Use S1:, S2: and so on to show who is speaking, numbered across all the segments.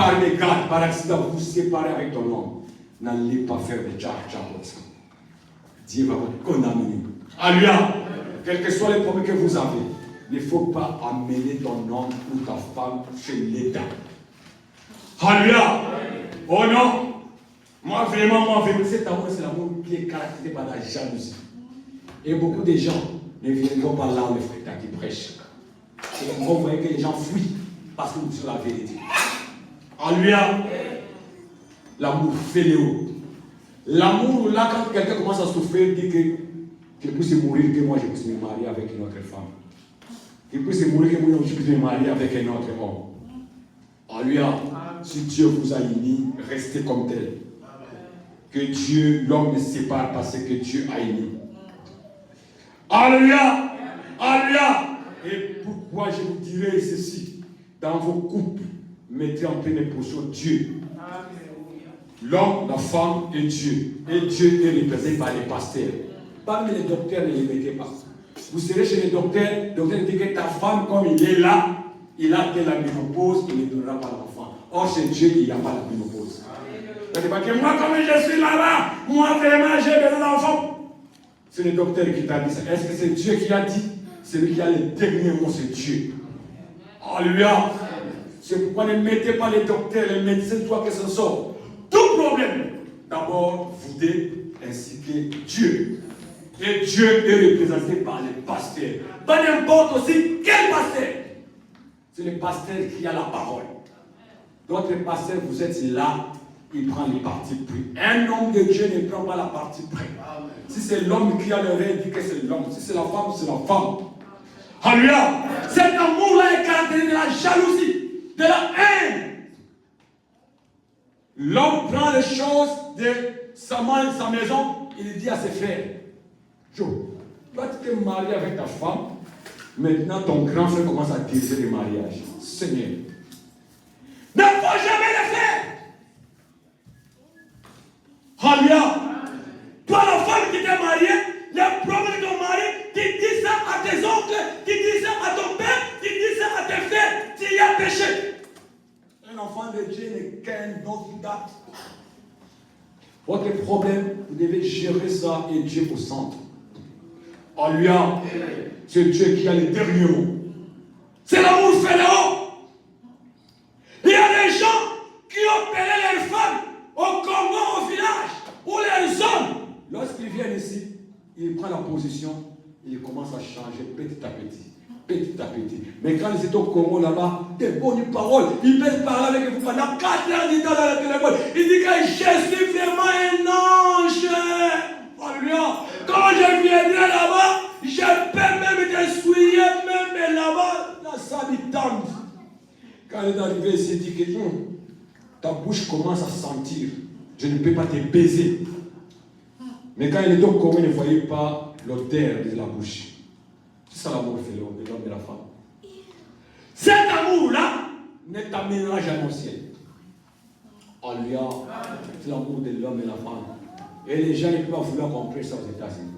S1: par mégarde, par accident, vous séparez avec ton homme, n'allez pas faire des tcha-tcha comme ça. Dieu va vous condamner. Alléluia. Quels que soient les problèmes que vous avez, il ne faut pas amener ton homme ou ta femme chez l'État. Alléluia. Oh non. Moi, vraiment, cet amour, c'est l'amour qui est caractérisé par la jalousie. Et beaucoup de gens ne viendront pas là où les frères qui prêchent. Et vous voyez que les gens fuient parce que vous dites la vérité. Alléluia. L'amour fainéant. L'amour, là, quand quelqu'un commence à souffrir, dit que je puisse mourir, que moi je puisse me marier avec une autre femme. Qu'il puisse mourir, que moi je puisse me marier avec un autre homme. Alléluia. Si Dieu vous a unis, restez comme tel. Que Dieu, l'homme ne sépare parce que Dieu a uni. Alléluia. Alléluia. Et pourquoi je vous dirai ceci? Dans vos couples, mettez en pleine position Dieu. L'homme, la femme et Dieu. Et Dieu est représenté par les pasteurs. Parmi les docteurs, ne les mettez pas. Vous serez chez les docteurs, le docteur dit que ta femme, comme il est là, il a de la ménopause, il ne donnera pas l'enfant. Or, chez Dieu, il n'y a pas la ménopause. C'est pas que moi, comme je suis là-bas, moi, vraiment, j'ai besoin d'enfants. C'est le docteur qui t'a dit ça. Est-ce que c'est Dieu qui a dit? Celui qui a les derniers mots, c'est Dieu. Alléluia. C'est pourquoi ne mettez pas les docteurs, les médecins, toi que ce soit. Tout problème, d'abord, vous êtes ainsi que Dieu. Et Dieu est représenté par les pasteurs. Pas n'importe aussi quel pasteur. C'est le pasteur qui a la parole. D'autres pasteurs, vous êtes là, il prend les parties pris. Un homme de Dieu ne prend pas la partie pris. Si c'est l'homme qui a le rêve, il dit que c'est l'homme. Si c'est la femme, c'est la femme. Alléluia. Cet amour-là est caractérisé de la jalousie, de la haine. L'homme prend les choses de sa main, sa maison, il dit à ses frères, Joe, toi tu t'es marié avec ta femme, maintenant ton grand frère commence à diriger le mariage. Seigneur, ne faut jamais le faire. Alléluia. Toi la femme qui t'es mariée, les problèmes de ton mari, tu dis ça à tes oncles, tu dis ça à ton père, tu dis ça à tes frères, tu y as péché. Un enfant de Dieu n'est qu'un autre date. Votre problème, vous devez gérer ça et Dieu au centre. Alléluia. C'est Dieu qui a les derniers mots. C'est l'amour fainéant. Il y a des gens qui ont payé leurs femmes au Congo, au village, ou les hommes. Lorsqu'ils viennent ici, ils prennent la position, ils commencent à changer petit à petit. Petit à petit. Mais quand ils étaient au Congo là-bas, des bonnes paroles. Ils peuvent parler avec vous pendant 4 heures du temps dans le téléphone. Il dit que je suis vraiment un ange. Alléluia. Quand je viendrai là-bas, je peux même t'essuyer, même là-bas, la salle tente. Quand il est arrivé ici, il dit que ta bouche commence à sentir. Je ne peux pas te baiser. Mais quand il était au Congo, il ne voyait pas l'odeur de la bouche. C'est ça l'amour fait de l'homme et la femme. Cet amour-là ne t'amènera jamais au ciel. Alléluia. C'est l'amour de l'homme et la femme. Et les gens ne peuvent pas vouloir comprendre ça aux États-Unis.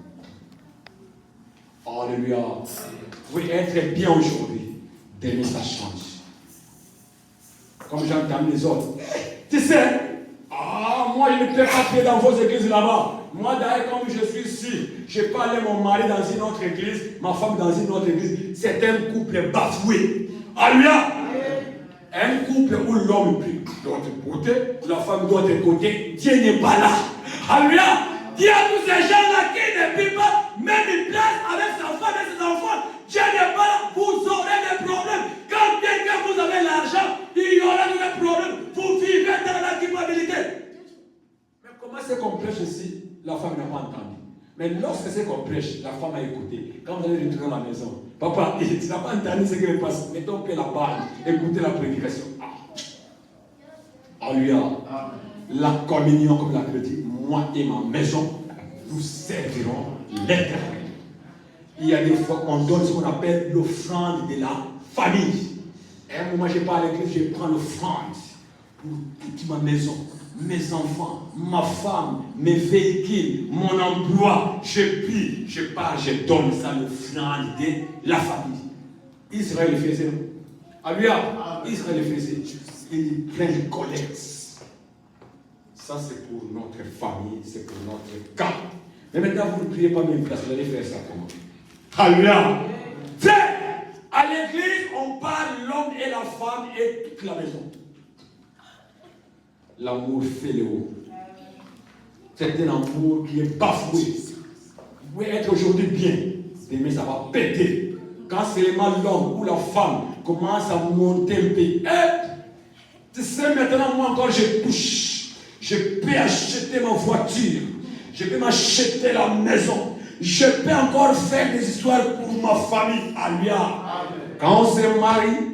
S1: Alléluia. Vous pouvez être bien aujourd'hui. Demain, ça change. Comme j'entends les autres. Tu sais, moi je ne peux pas prier dans vos églises là-bas. Moi d'ailleurs, comme je suis ici, je peux aller mon mari dans une autre église, ma femme dans une autre église. C'est un couple bafoué. Alléluia. Un couple où l'homme prie de l'autre côté, la femme de l'autre côté, Dieu n'est pas là. Alléluia. Dieu a tous ces gens-là qui ne prient pas, même une place avec sa femme et ses enfants. Dieu n'est pas là. Vous aurez des problèmes. Quand bien que vous avez l'argent, il y aura des problèmes. Vous vivez dans la culpabilité. Mais comment c'est qu'on prêche ici? La femme n'a pas entendu. Mais lorsque c'est qu'on prêche, la femme a écouté. Quand vous allez retourner à la maison, papa, tu n'as pas entendu ce qui se passe. Mettons que la balle, écoutez la prédication. Alléluia. La communion, comme l'a dit, moi et ma maison, nous servirons l'Éternel. Il y a des fois qu'on donne ce qu'on appelle l'offrande de la famille. À un moment, je pars à l'église, je prends l'offrande pour toute ma maison, mes enfants, ma femme, mes véhicules, mon emploi. Je prie, je pars, je donne ça l'offrande de la famille. Israël le faisait. Alléluia. Israël le faisait.
S2: il est plein de colère. Ça, c'est pour notre famille, c'est pour notre cas. Mais maintenant, vous ne priez pas même place, vous allez faire ça comment? Alléluia! Frère, à l'église, on parle l'homme et la femme et toute la maison. L'amour fainéant. C'est un amour qui est bafoué. Vous pouvez être aujourd'hui bien, demain ça va péter. Quand seulement l'homme ou la femme commence à monter un peu, tu sais maintenant, moi encore je touche. Je peux acheter ma voiture. Je peux m'acheter la maison. Je peux encore faire des histoires pour ma famille. Alléluia. Quand on se marie,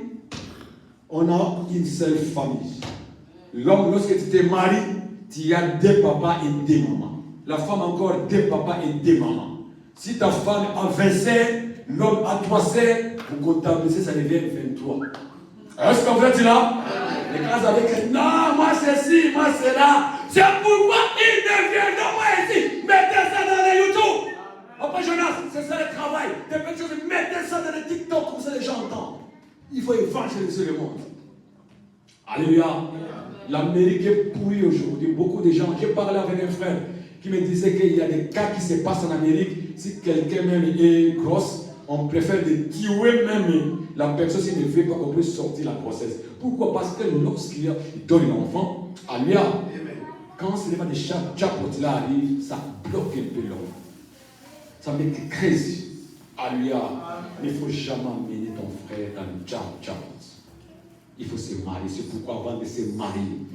S2: on a une seule famille. L'homme, lorsque tu te maries, tu as deux papas et deux mamans. La femme encore deux papas et deux mamans. Si ta femme a 20 sœurs, l'homme a 3 sœurs, vous comptabilisez, ça devient 23. Est-ce que vous êtes là? Les classes avec non, moi c'est ci, moi c'est là. C'est pourquoi il devient de moi ici. Mettez ça dans les YouTube. Papa Jonas, c'est ça le travail. Des petites choses, mettez ça dans les TikTok, comme ça les gens entendent. Il faut évangéliser le monde. Alléluia. L'Amérique est pourrie aujourd'hui. Beaucoup de gens, j'ai parlé avec un frère qui me disait qu'il y a des cas qui se passent en Amérique. Si quelqu'un même est grosse, on préfère de tuer même la personne s'il ne veut pas qu'on puisse sortir la grossesse. Pourquoi? Parce que lorsqu'il donne l'enfant, alléluia, quand ce n'est pas des chapotes là arrivent, ça bloque un peu l'homme. Ça met crazy. Alléluia. Mais il ne faut jamais amener ton frère dans le chapot. Il faut se marier. C'est pourquoi avant de se marier,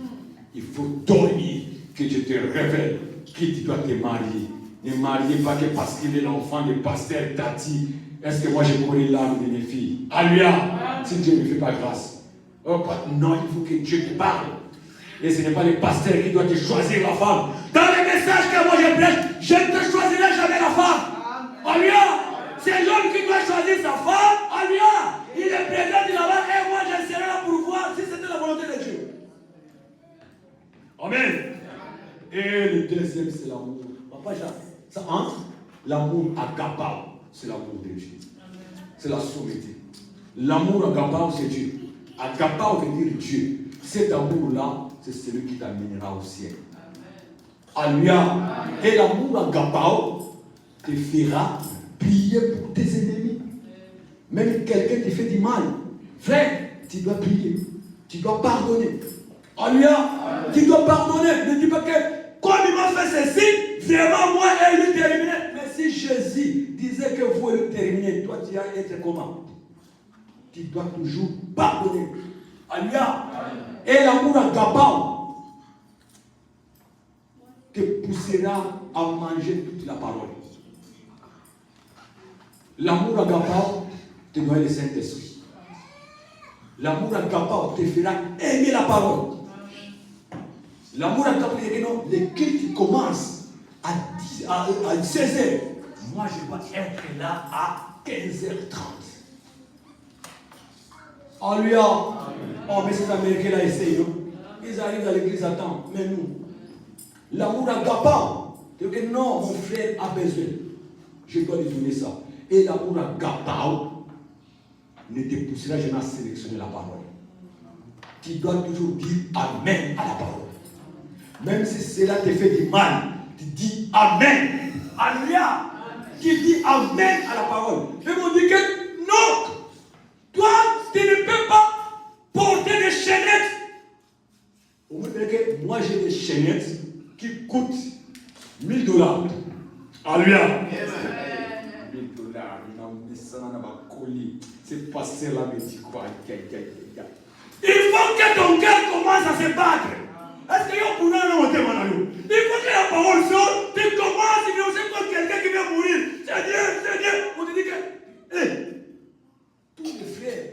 S2: il faut dormir, que je te révèle qui tu dois te marier. Ne mariez pas que parce qu'il est l'enfant du pasteur Tati. Est-ce que moi je connais l'âme de mes filles? Alléluia. Si Dieu ne fait pas grâce. Oh, non, il faut que Dieu te parle. Et ce n'est pas le pasteur qui doit te choisir la femme. Dans les messages que moi je prêche, je ne te choisirai jamais la femme. Alléluia. C'est l'homme qui doit choisir sa femme. Alléluia. Il est présent là-bas et moi je serai là pour voir si c'était la volonté de Dieu. Amen. Et le deuxième, c'est l'amour. Papa Jacques, ça entre. L'amour agapao, c'est l'amour de Dieu. C'est la souveraineté. L'amour agapao, c'est Dieu. Agapao veut dire Dieu. Cet amour-là, c'est celui qui t'amènera au ciel. Alléluia. Et l'amour agapao te fera prier pour tes ennemis. Même quelqu'un te fait du mal. Frère, tu dois prier. Tu dois pardonner. Alléluia. Tu dois pardonner. Ne dis pas que, comme il m'a fait ceci, vraiment moi, elle est terminée. Mais si Jésus disait que vous le terminez, toi, tu vas être comment? Tu dois toujours pardonner. Alléluia. Et l'amour agapao te poussera à manger toute la parole. L'amour agapao te donne le Saint-Esprit. L'amour agapao te fera aimer la parole. L'amour agapao, lequel tu commences à 16h. Moi, je dois être là à 15h30. Alléluia. Oh, mais ces Américains là essayent. Ils arrivent à l'église à temps. Mais nous, l'amour agapao, tu dis que non, mon frère a besoin. Je dois lui donner ça. Et l'amour agapao ne te poussera jamais à sélectionner la parole. Tu dois toujours dire Amen à la parole. Même si cela te fait du mal, tu dis Amen. Alléluia. Tu dis Amen à la parole. Et on dit que non. Toi, tu ne peux pas porter des chaînettes. On me dit que moi j'ai des chaînettes qui coûtent $1000. Alléluia. $1000. C'est passé là, mais tu crois. Il faut que ton cœur commence à se battre. Est-ce qu'il y a un boulot dans mon témoignage? Il faut que la parole sorte. Tu commences, il y a aussi quelqu'un qui vient mourir. Seigneur, on te dit que, hey, tous les frères,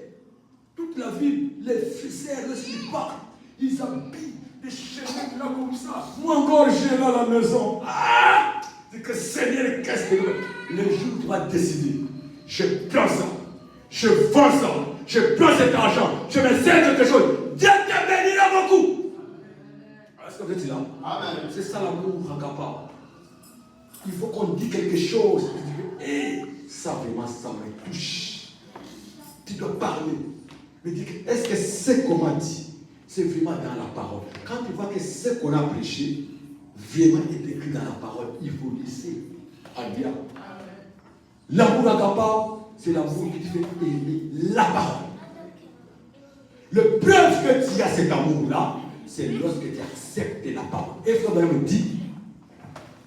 S2: toute la ville, les frères, lorsqu'ils partent, ils habillent des chaînettes là comme ça. Moi encore, j'ai là à la maison. Ah! C'est que Seigneur, qu'est-ce que le jour tu vas décider. Je prends ça. Je vends ça. Je prends cet argent. Je me sers quelque chose. Dieu te bénira beaucoup. Est-ce que vous êtes là? Amen. C'est ça l'amour agapao. Il faut qu'on dise quelque chose. Et ça vraiment, ça me touche. Tu dois parler. Mais dis, est-ce que c'est qu'on m'a dit? c'est vraiment dans la parole. Quand tu vois que ce qu'on a prêché, vraiment est écrit dans la parole, il faut laisser. Alléluia. L'amour agape, c'est l'amour qui te fait aimer la parole. Le preuve que tu as cet amour-là, c'est lorsque tu acceptes la parole. Et frère me dit,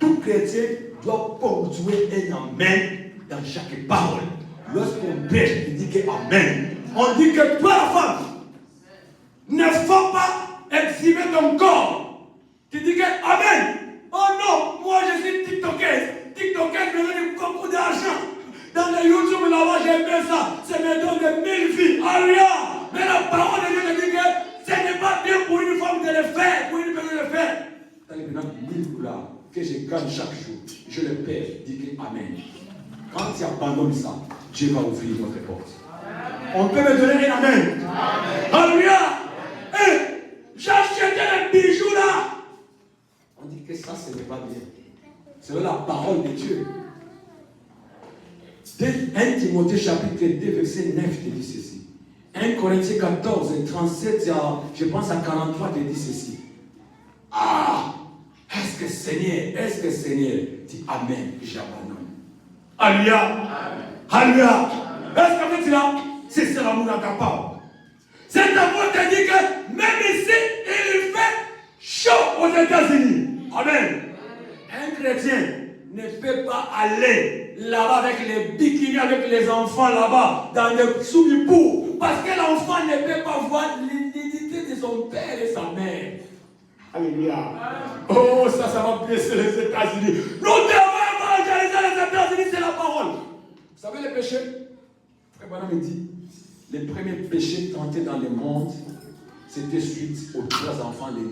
S2: tout chrétien doit ponctuer un amen dans chaque parole. Lorsqu'on prêche, il dit que amen. On dit que toi, la femme, ne faut pas exhiber ton corps. Tu dis que amen. Oh non, moi je suis tiktokeuse. Tiktokeuse me donne beaucoup d'argent. Dans le YouTube là-bas, j'ai fait ça. Ça me donne de 1000 vies. Alléluia. Mais la parole de Dieu te dit que ce n'est pas bien pour une femme de le faire, pour une personne de le faire. Dans les maintenant 1000 $ que je gagne chaque jour, je le perds, dis que amen. Quand tu abandonnes ça, Dieu va ouvrir notre porte. On peut me donner un amen. Alléluia. J'ai acheté les bijoux là. On dit que ça, ce n'est pas bien. C'est la parole de Dieu. 1 Timothée chapitre 2, verset 9 te dit ceci. 1 Corinthiens 14, 37, je pense à 43 te dit ceci. Ah! Est-ce que Seigneur dit amen, j'abandonne. Alléluia. Alléluia. Est-ce que tu là, c'est l'amour incapable. Cet amour te dit que même ici, il fait chaud aux États-Unis. Amen. Un chrétien ne peut pas aller là-bas avec les bikinis, avec les enfants là-bas, dans les sous-mipous, parce que l'enfant ne peut pas voir l'identité de son père et sa mère. Alléluia. Oh, ça va blesser les États-Unis. Nous devons évangéliser les États-Unis, c'est la parole. Vous savez les péchés? Frère Branham me dit, les premiers péchés tentés dans le monde, c'était suite aux 3 enfants, les